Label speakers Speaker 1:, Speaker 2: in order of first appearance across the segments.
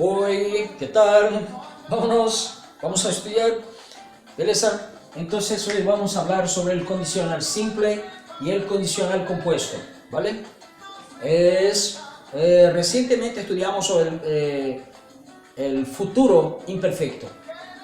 Speaker 1: Oi, ¿qué tal? Vamos a estudiar, ¿beleza? Entonces hoy vamos a hablar sobre el condicional simple y el condicional compuesto, ¿vale? Recientemente estudiamos sobre el futuro imperfecto,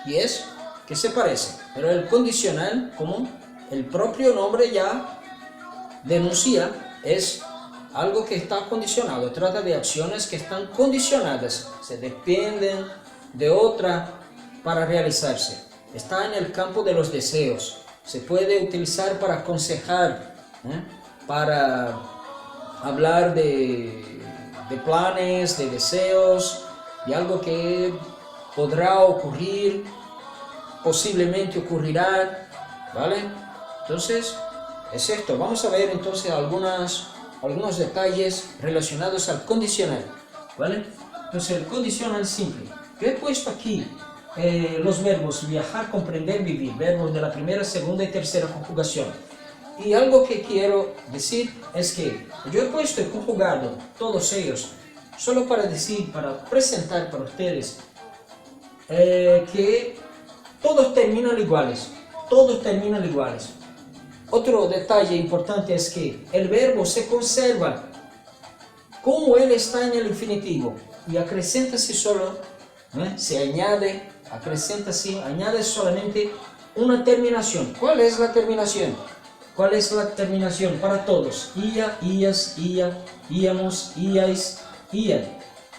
Speaker 1: y es que se parece, pero el condicional, como el propio nombre ya denuncia, es algo que está condicionado, trata de acciones que están condicionadas, se dependen de otra para realizarse. Está en el campo de los deseos, se puede utilizar para aconsejar, para hablar de planes, de deseos, de algo que podrá ocurrir, posiblemente ocurrirá, ¿vale? Entonces, es esto. Vamos a ver entonces algunos detalles relacionados al condicional, ¿vale? Entonces, el condicional simple. Yo he puesto aquí los verbos viajar, comprender, vivir, verbos de la primera, segunda y tercera conjugación. Y algo que quiero decir es que yo he puesto el conjugado, todos ellos, solo para decir, para presentar para ustedes que todos terminan iguales, todos terminan iguales. Otro detalle importante es que el verbo se conserva como él está en el infinitivo y acrescenta-se solo, se añade, acrescenta-se, añade solamente una terminación. ¿Cuál es la terminación? ¿Cuál es la terminación para todos? Ia, ias, ia, íamos, iais, ian.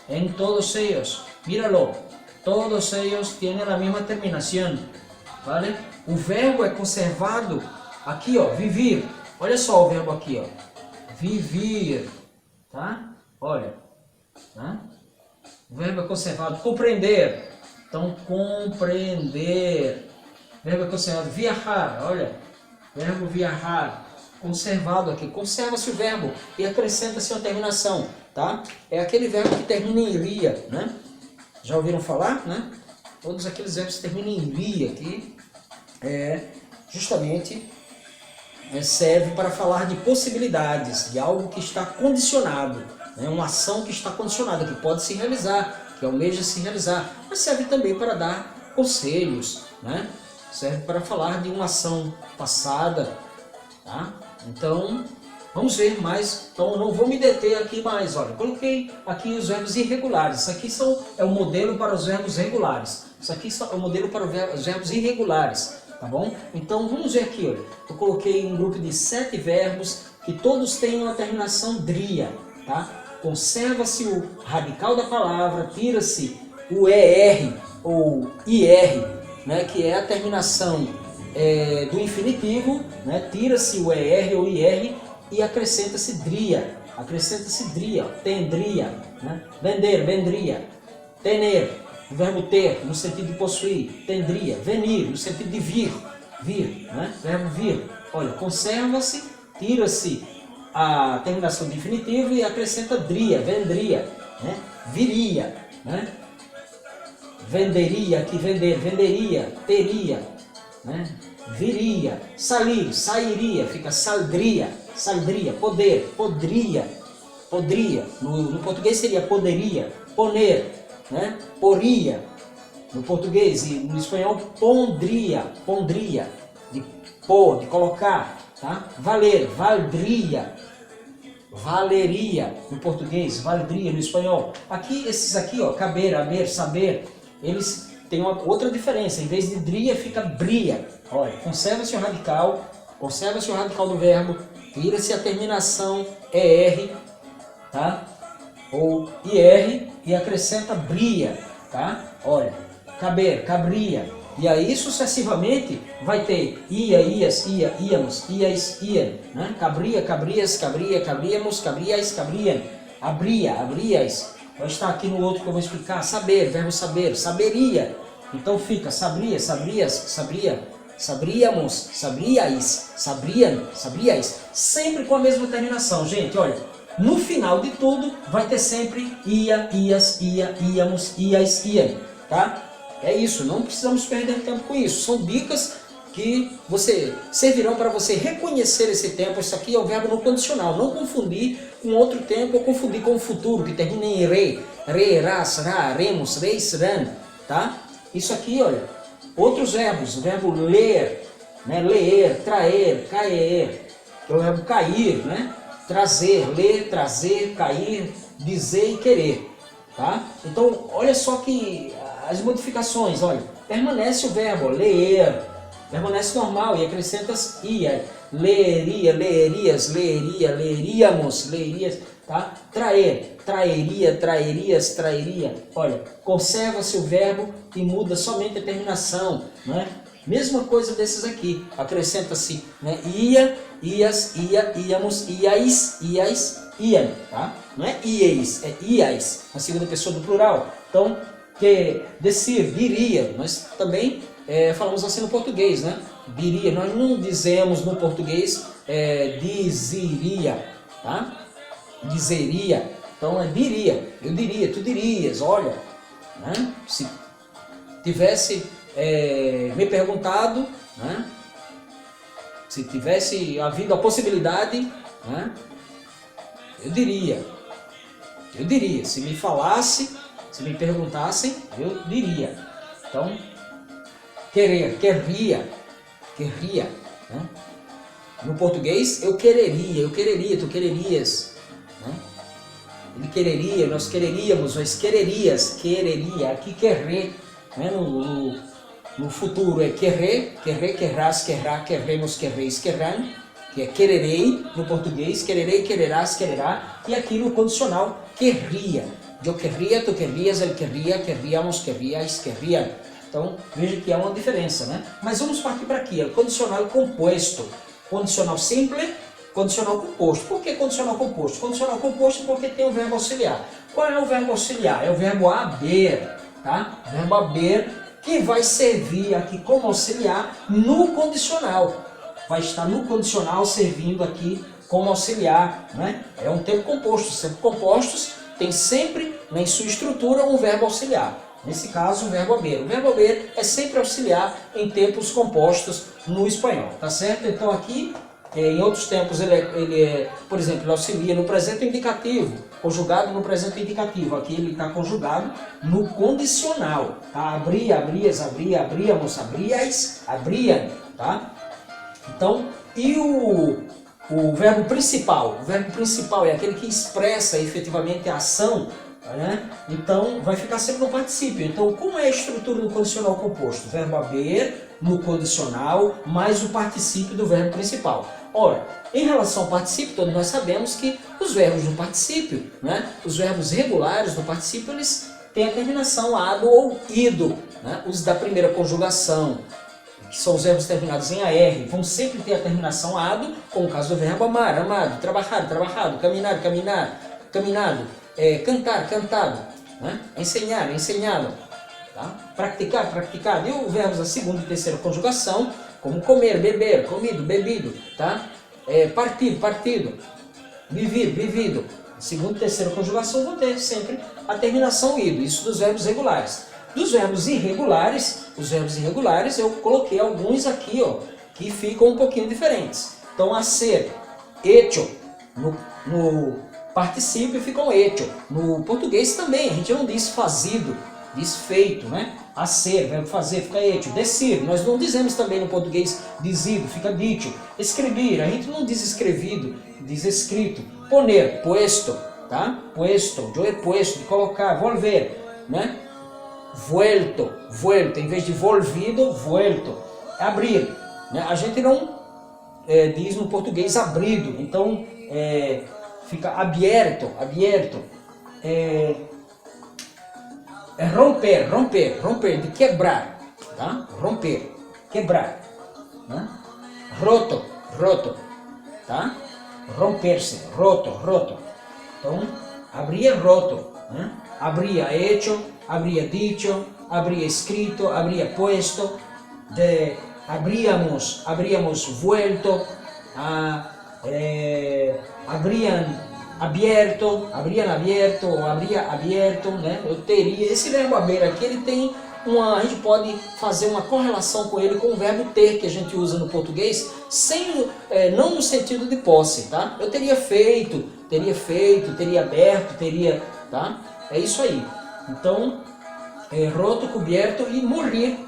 Speaker 1: En todos ellos, míralo, todos ellos tienen la misma terminación, ¿vale? O verbo é conservado aqui, ó, vivir. Olha só o verbo aqui, ó, vivir, tá? Olha, tá? O verbo é conservado. Compreender, então compreender. O verbo é conservado. Viajar, olha, verbo viajar, conservado aqui. Conserva-se o verbo e acrescenta-se uma terminação, tá? É aquele verbo que termina em iria, né? Já ouviram falar, né? Todos aqueles verbos que terminam em iria aqui justamente serve para falar de possibilidades, de algo que está condicionado, né? Uma ação que está condicionada, que pode se realizar, que almeja se realizar, mas serve também para dar conselhos, né? Serve para falar de uma ação passada, tá? Então, vamos ver mais. Então, não vou me deter aqui mais. Olha, coloquei aqui os verbos irregulares. Isso aqui é o modelo para os verbos regulares. Isso aqui é o modelo para os verbos irregulares, tá bom? Então, vamos ver aqui, olha. Eu coloquei um grupo de 7 verbos que todos têm uma terminação dria, tá? Conserva-se o radical da palavra, tira-se o ER ou IR, né, que é a terminação do infinitivo, né, tira-se o ER ou IR e acrescenta-se dria, tendria, né, vender, vendria, tener, o verbo ter, no sentido de possuir, tendria, venir, no sentido de vir, né, verbo vir. Olha, conserva-se, tira-se a terminação de infinitivo e acrescenta dria, vendria, né, viria, né, venderia, aqui vender, venderia, teria, né? Viria, salir, sairia, fica saldria, poder, podria, no português seria poderia, poner, né? Poria, no português, e no espanhol pondria, de pôr, de colocar, tá? Valer, valdria, valeria, no português, valdria, no espanhol. Aqui, esses aqui, ó, caber, haver, saber, eles têm uma outra diferença. Em vez de dria, fica bria. Olha, conserva-se o radical do verbo, tira-se a terminação ER, tá? Ou IR e acrescenta bria, tá? Olha, caber, cabria. E aí, sucessivamente, vai ter ia, ias, ia, íamos, ias, iam, né? Cabria, cabrias, cabria, cabríamos, cabriais, cabriam. Abria, abrias. Vai estar aqui no outro que eu vou explicar. Saber, verbo saber, saberia. Então fica sabria, sabrias, sabria, sabríamos, sabriais, sabriam, sabriais. Sempre com a mesma terminação, gente. Olha, no final de tudo vai ter sempre ia, ias, ia, íamos, ias, iam, tá? É isso, não precisamos perder tempo com isso. São dicas que servirão para você reconhecer esse tempo. Isso aqui é o verbo no condicional, não confundir com outro tempo ou confundir com o futuro, que termina em re, ras, ra, remos, reis, ran, tá? Isso aqui, olha, outros verbos, o verbo ler, né? Ler, traer, cair, que é o verbo cair, né? Trazer, ler, trazer, cair, dizer e querer, tá? Então, olha só que as modificações, olha, permanece o verbo ler, permanece normal e acrescentas ia, leria, lerias, leria, leríamos, lerias, tá? Traer, traeria, traerias, trairia. Olha, conserva-se o verbo e muda somente a terminação, né? Mesma coisa desses aqui, acrescenta-se, né? Ia, ias, ia, íamos, iais, ias, iam, tá? Não é ieis, é iais, na segunda pessoa do plural. Então, decir, diria, nós também falamos assim no português, né? Diria, nós não dizemos no português dizeria, tá? Dizeria, então é diria, eu diria, tu dirias, olha, né? Se tivesse me perguntado, né? Se tivesse havido a possibilidade, né? Eu diria, se me falasse, se me perguntassem, eu diria. Então, querer, querria, né? No português, eu quereria, tu quererias, né? Ele quereria, nós quereríamos, nós quererias, quereria, aqui querer, né? No futuro é querer, querrás, querrá, querremos, querreis, querrão, que é quererei no português, quererei, quererás, quererá, e aqui no condicional, querria. Eu querria, tu querrias, ele querria, querríamos, querriais, querriam. Então, veja que há uma diferença, né? Mas vamos partir para aqui, é o condicional composto. Condicional simples, condicional composto. Por que condicional composto? Condicional composto porque tem o verbo auxiliar. Qual é o verbo auxiliar? É o verbo haber, tá? O verbo haber que vai servir aqui como auxiliar no condicional. Vai estar no condicional servindo aqui como auxiliar, né? É um tempo composto. Os tempos compostos tem sempre, né, em sua estrutura, um verbo auxiliar. Nesse caso, o verbo haber. O verbo haber é sempre auxiliar em tempos compostos no espanhol, tá certo? Então aqui, em outros tempos, por exemplo, ele auxilia no presente indicativo, conjugado no presente indicativo. Aqui ele está conjugado no condicional, tá? Abria, abrias, abria, abríamos, abriais, abriam, tá? Então, e o verbo principal? O verbo principal é aquele que expressa efetivamente a ação, né? Então, vai ficar sempre no particípio. Então, como é a estrutura do condicional composto? O verbo haber no condicional, mais o particípio do verbo principal. Ora, em relação ao particípio, todos nós sabemos que os verbos do particípio, né? Os verbos regulares do particípio, eles têm a terminação ado ou ido, né? Os da primeira conjugação, que são os verbos terminados em AR, vão sempre ter a terminação ado, como o caso do verbo amar, amado, trabalhar, trabalhado, caminhar, caminhar, caminado, cantar, cantado, né? Ensinar, ensinado, tá? Praticar, praticado. E os verbos da segunda e terceira conjugação, como comer, beber, comido, bebido, tá? Partir, partido, viver, vivido. Segunda e terceira conjugação vão ter sempre a terminação ido, isso dos verbos regulares. Dos verbos irregulares, os verbos irregulares eu coloquei alguns aqui, ó, que ficam um pouquinho diferentes. Então, a ser, hecho, no particípio ficam hecho. No português também, a gente não diz fazido, diz feito, né? A ser, verbo fazer, fica hecho. Decir, nós não dizemos também no português dizido, fica dito. Escrever, a gente não diz escrevido, diz escrito. Poner, puesto, tá? Puesto, yo he puesto, de colocar, volver, né? Vuelto, vuelto, em vez de volvido, vuelto. Abrir, né? A gente não diz no português abrido, então fica abierto, abierto. Romper, romper, romper, de quebrar, tá? Romper, quebrar, né? Roto, roto, tá? Romper-se, roto, roto. Então, abrir, roto, né? Habría hecho, habría dicho, habría escrito, habría puesto, habríamos vuelto, habrían abierto, ou habría abierto, né? Eu teria, esse verbo haber aqui, ele tem a gente pode fazer uma correlação com ele com o verbo ter, que a gente usa no português, não no sentido de posse, tá? Eu teria feito, teria aberto, teria, tá? É isso aí. Então, roto, cubierto e morir,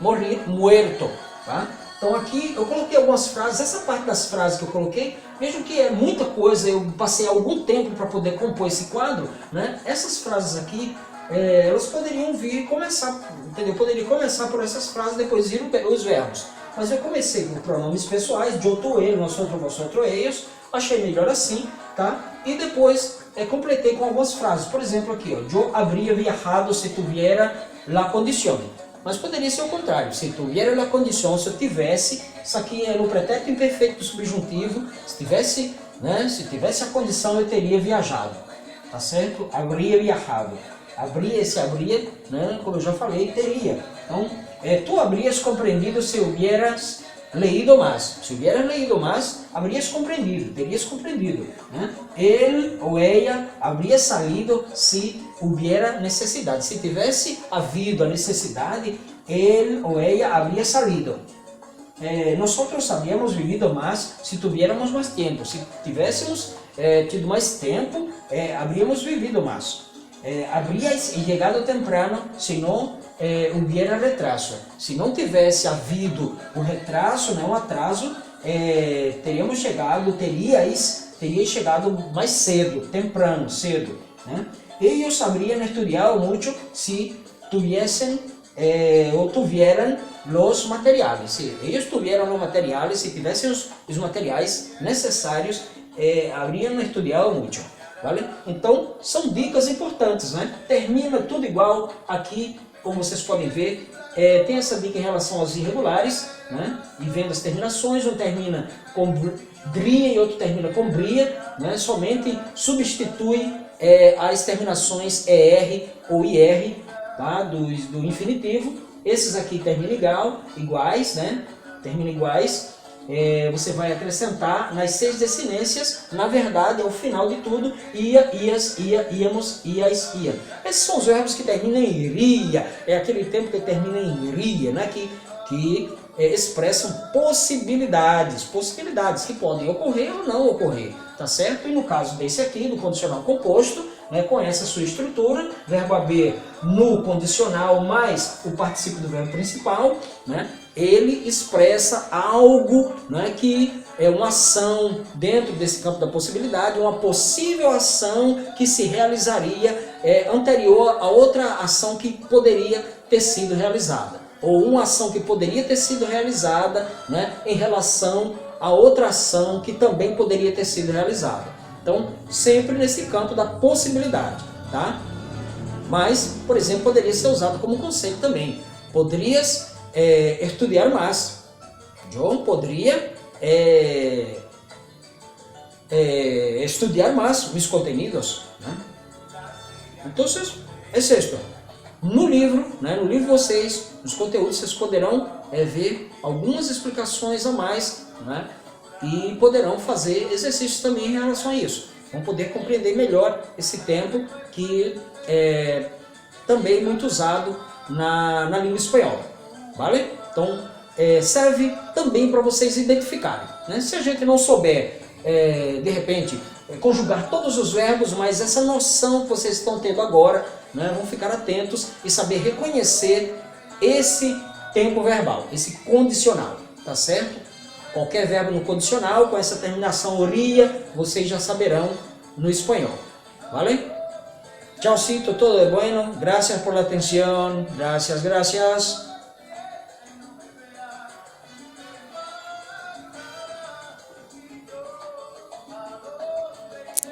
Speaker 1: muerto, tá? Então aqui eu coloquei algumas frases, essa parte das frases que eu coloquei, vejam que é muita coisa, eu passei algum tempo para poder compor esse quadro, né? Essas frases aqui, elas poderiam começar, entendeu? Eu poderia começar por essas frases, depois ir os verbos. Mas eu comecei com pronomes pessoais, yo, tu, ele, nosotros, vosotros, ellos, achei melhor assim, tá? E depois completei com algumas frases, por exemplo aqui, ó, yo habría viajado se tuviera la condición. Mas poderia ser o contrário, se tuviera la condición, se eu tivesse, isso aqui é no pretérito imperfeito do subjuntivo, se tivesse a condição eu teria viajado, tá certo? Habría viajado. Esse habría, né, como eu já falei, teria. Então, tu habrías compreendido se hubieras leído más. Se hubieras leído más, habrías comprendido, terias compreendido, né? Ele ou ella habría salido se hubiera necessidade. Se tivesse havido a necessidade, ele ou ella habría salido. Nosotros habríamos vivido más si tuviéramos más tiempo. Se tivéssemos tido mais tempo, habríamos vivido más. Habríais llegado temprano se não hubiera retraso. Se não tivesse havido o retraso, né, um atraso, teríais chegado mais cedo, temprano, cedo, né? Ellos habrían estudiado mucho si tuviesen o tuvieran los materiales. Se eles tuvieran os materiais, se tivessem os materiais necessários, habrían estudiado muito. Vale? Então, são dicas importantes, né? Termina tudo igual aqui, como vocês podem ver. Tem essa dica em relação aos irregulares, né? E vendo as terminações, um termina com dria e outro termina com bria, né? Somente substitui as terminações ER ou IR, tá? do infinitivo. Esses aqui terminam iguais, né? Terminam iguais. Você vai acrescentar nas 6 decinências, na verdade, ao final de tudo, ia, ias, ia, íamos, ias, ia. Esses são os verbos que terminam em iria, é aquele tempo que termina em iria, né? que expressam possibilidades que podem ocorrer ou não ocorrer, tá certo? E no caso desse aqui, do condicional composto, né, com essa sua estrutura, verbo haver no condicional mais o particípio do verbo principal, né, ele expressa algo, né, que é uma ação dentro desse campo da possibilidade, uma possível ação que se realizaria anterior a outra ação que poderia ter sido realizada, ou uma ação que poderia ter sido realizada, né, em relação a outra ação que também poderia ter sido realizada. Então, sempre nesse campo da possibilidade, tá? Mas, por exemplo, poderia ser usado como conceito também. Poderias estudar mais. Eu poderia estudar mais mis contenidos, né? Então, é isto. No livro, né, vocês, nos conteúdos, vocês poderão ver algumas explicações a mais, né? E poderão fazer exercícios também em relação a isso. Vão poder compreender melhor esse tempo que é também muito usado na língua espanhola. Vale? Então, serve também para vocês identificarem, né? Se a gente não souber, de repente, conjugar todos os verbos, mas essa noção que vocês estão tendo agora, né, vão ficar atentos e saber reconhecer esse tempo verbal, esse condicional, tá certo? Qualquer verbo no condicional, com essa terminação oria, vocês já saberão no espanhol. ¿Vale? Chaucito, todo de bueno. Gracias por la atención. Gracias.